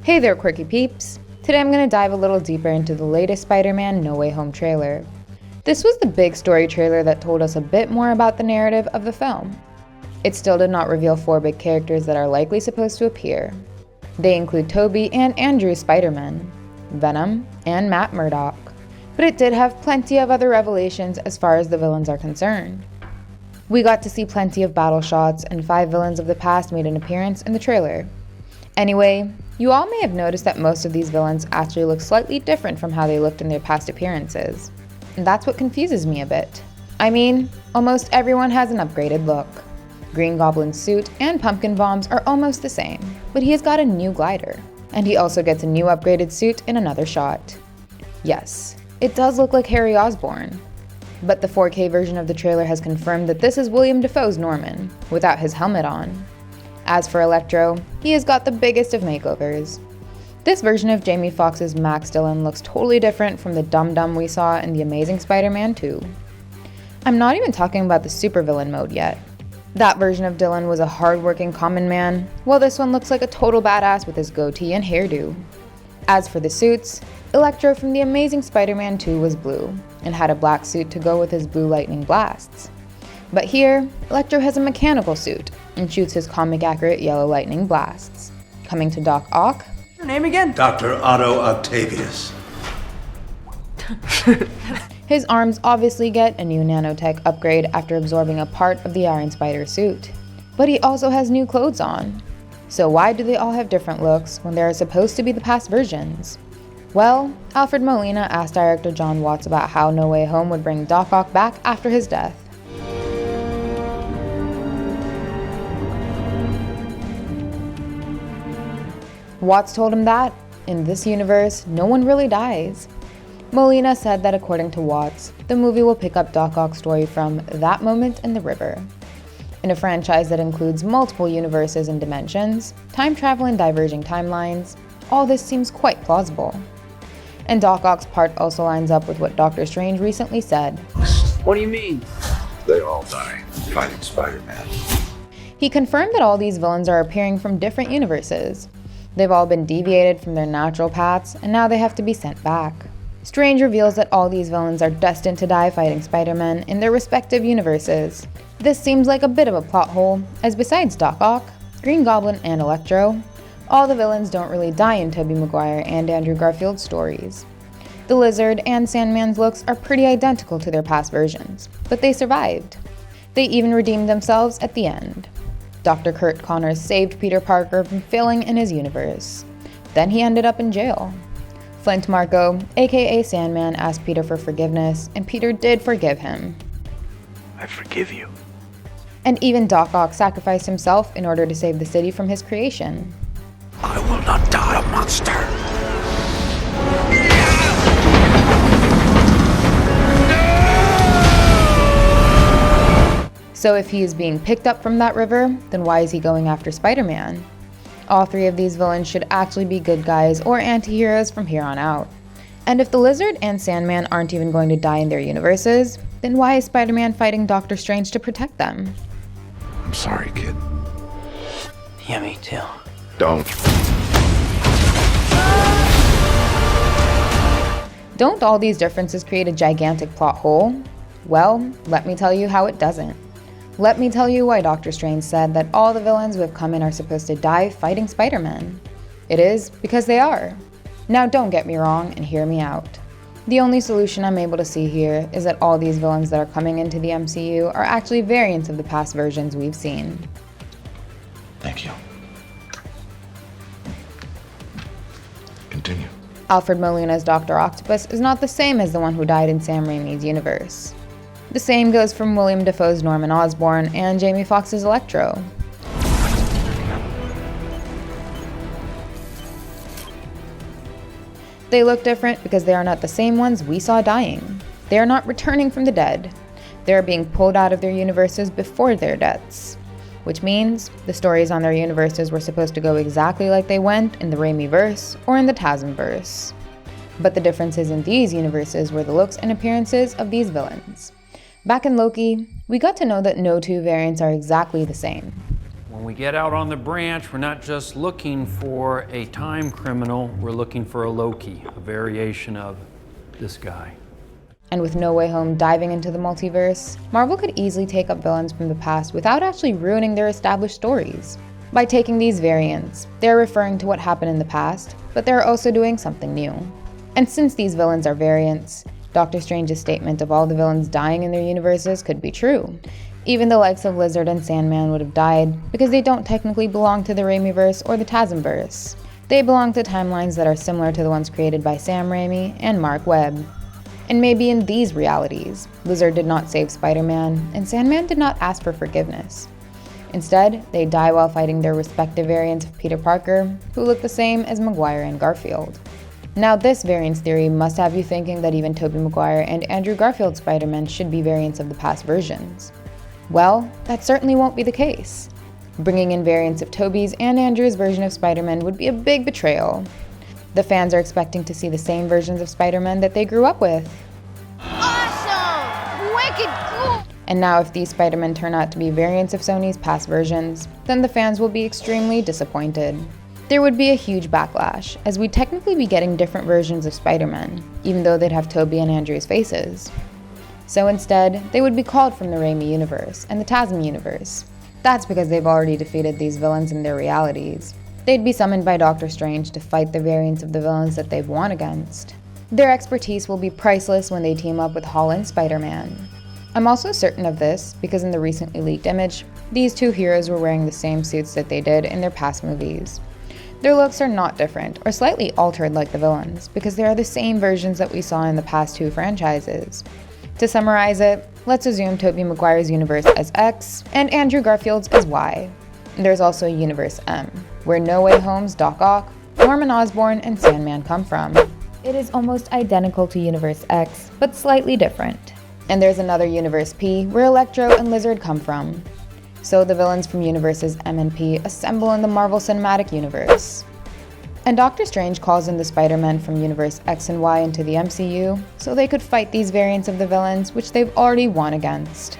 Hey there, quirky peeps! Today I'm going to dive a little deeper into the latest Spider-Man No Way Home trailer. This was the big story trailer that told us a bit more about the narrative of the film. It still did not reveal 4 big characters that are likely supposed to appear. They include Tobey and Andrew's Spider-Man, Venom, and Matt Murdock. But it did have plenty of other revelations as far as the villains are concerned. We got to see plenty of battle shots, and 5 villains of the past made an appearance in the trailer. Anyway, you all may have noticed that most of these villains actually look slightly different from how they looked in their past appearances. And that's what confuses me a bit. I mean, almost everyone has an upgraded look. Green Goblin's suit and Pumpkin Bomb's are almost the same, but he has got a new glider. And he also gets a new upgraded suit in another shot. Yes, it does look like Harry Osborn. But the 4K version of the trailer has confirmed that this is William Dafoe's Norman, without his helmet on. As for Electro, he has got the biggest of makeovers. This version of Jamie Foxx's Max Dillon looks totally different from the dum-dum we saw in The Amazing Spider-Man 2. I'm not even talking about the supervillain mode yet. That version of Dillon was a hard-working common man, while this one looks like a total badass with his goatee and hairdo. As for the suits, Electro from The Amazing Spider-Man 2 was blue, and had a black suit to go with his blue lightning blasts. But here, Electro has a mechanical suit, and shoots his comic-accurate yellow lightning blasts. Coming to Doc Ock. Your name again? Dr. Otto Octavius. His arms obviously get a new nanotech upgrade after absorbing a part of the Iron Spider suit. But he also has new clothes on. So why do they all have different looks when they are supposed to be the past versions? Well, Alfred Molina asked director John Watts about how No Way Home would bring Doc Ock back after his death. Watts told him that, in this universe, no one really dies. Molina said that according to Watts, the movie will pick up Doc Ock's story from that moment in the river. In a franchise that includes multiple universes and dimensions, time travel and diverging timelines, all this seems quite plausible. And Doc Ock's part also lines up with what Doctor Strange recently said. What do you mean? They all die fighting Spider-Man. He confirmed that all these villains are appearing from different universes. They've all been deviated from their natural paths, and now they have to be sent back. Strange reveals that all these villains are destined to die fighting Spider-Man in their respective universes. This seems like a bit of a plot hole, as besides Doc Ock, Green Goblin, and Electro, all the villains don't really die in Tobey Maguire and Andrew Garfield's stories. The Lizard and Sandman's looks are pretty identical to their past versions, but they survived. They even redeemed themselves at the end. Dr. Kurt Connors saved Peter Parker from failing in his universe. Then he ended up in jail. Flint Marko, aka Sandman, asked Peter for forgiveness, and Peter did forgive him. I forgive you. And even Doc Ock sacrificed himself in order to save the city from his creation. I will not die a monster. So if he is being picked up from that river, then why is he going after Spider-Man? All 3 of these villains should actually be good guys or anti-heroes from here on out. And if the Lizard and Sandman aren't even going to die in their universes, then why is Spider-Man fighting Doctor Strange to protect them? I'm sorry, kid. Yeah, me too. Don't. Don't all these differences create a gigantic plot hole? Well, let me tell you how it doesn't. Let me tell you why Doctor Strange said that all the villains who have come in are supposed to die fighting Spider-Man. It is because they are. Now don't get me wrong and hear me out. The only solution I'm able to see here is that all these villains that are coming into the MCU are actually variants of the past versions we've seen. Thank you. Continue. Alfred Molina's Dr. Octopus is not the same as the one who died in Sam Raimi's universe. The same goes from William Dafoe's Norman Osborn and Jamie Foxx's Electro. They look different because they are not the same ones we saw dying. They are not returning from the dead. They are being pulled out of their universes before their deaths. Which means the stories on their universes were supposed to go exactly like they went in the Raimi-verse or in the Tasm-verse. But the differences in these universes were the looks and appearances of these villains. Back in Loki, we got to know that no 2 variants are exactly the same. When we get out on the branch, we're not just looking for a time criminal, we're looking for a Loki, a variation of this guy. And with No Way Home diving into the multiverse, Marvel could easily take up villains from the past without actually ruining their established stories. By taking these variants, they're referring to what happened in the past, but they're also doing something new. And since these villains are variants, Doctor Strange's statement of all the villains dying in their universes could be true. Even the likes of Lizard and Sandman would have died because they don't technically belong to the Raimiverse or the Tasmverse. They belong to timelines that are similar to the ones created by Sam Raimi and Mark Webb. And maybe in these realities, Lizard did not save Spider-Man, and Sandman did not ask for forgiveness. Instead, they die while fighting their respective variants of Peter Parker, who look the same as Maguire and Garfield. Now this variance theory must have you thinking that even Tobey Maguire and Andrew Garfield's Spider-Man should be variants of the past versions. Well, that certainly won't be the case. Bringing in variants of Tobey's and Andrew's version of Spider-Man would be a big betrayal. The fans are expecting to see the same versions of Spider-Man that they grew up with. Awesome! Wicked cool! And now if these Spider-Men turn out to be variants of Sony's past versions, then the fans will be extremely disappointed. There would be a huge backlash, as we'd technically be getting different versions of Spider-Man, even though they'd have Tobey and Andrew's faces. So instead, they would be called from the Raimi universe and the TASM universe. That's because they've already defeated these villains in their realities. They'd be summoned by Doctor Strange to fight the variants of the villains that they've won against. Their expertise will be priceless when they team up with Holland's Spider-Man. I'm also certain of this because in the recently leaked image, these two heroes were wearing the same suits that they did in their past movies. Their looks are not different or slightly altered like the villains because they are the same versions that we saw in the past two franchises. To summarize it, let's assume Tobey Maguire's universe as X and Andrew Garfield's as Y. There's also Universe M, where No Way Home's Doc Ock, Norman Osborn, and Sandman come from. It is almost identical to Universe X, but slightly different. And there's another Universe P, where Electro and Lizard come from. So the villains from Universes M and P assemble in the Marvel Cinematic Universe. And Doctor Strange calls in the Spider-Men from Universe X and Y into the MCU, so they could fight these variants of the villains, which they've already won against.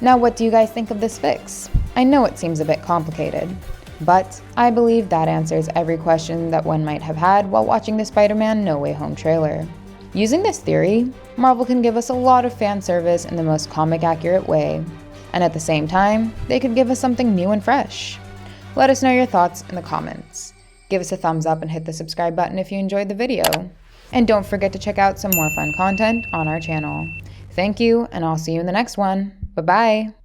Now what do you guys think of this fix? I know it seems a bit complicated, but I believe that answers every question that one might have had while watching the Spider-Man No Way Home trailer. Using this theory, Marvel can give us a lot of fan service in the most comic-accurate way, and at the same time, they could give us something new and fresh. Let us know your thoughts in the comments. Give us a thumbs up and hit the subscribe button if you enjoyed the video. And don't forget to check out some more fun content on our channel. Thank you, and I'll see you in the next one. Bye-bye!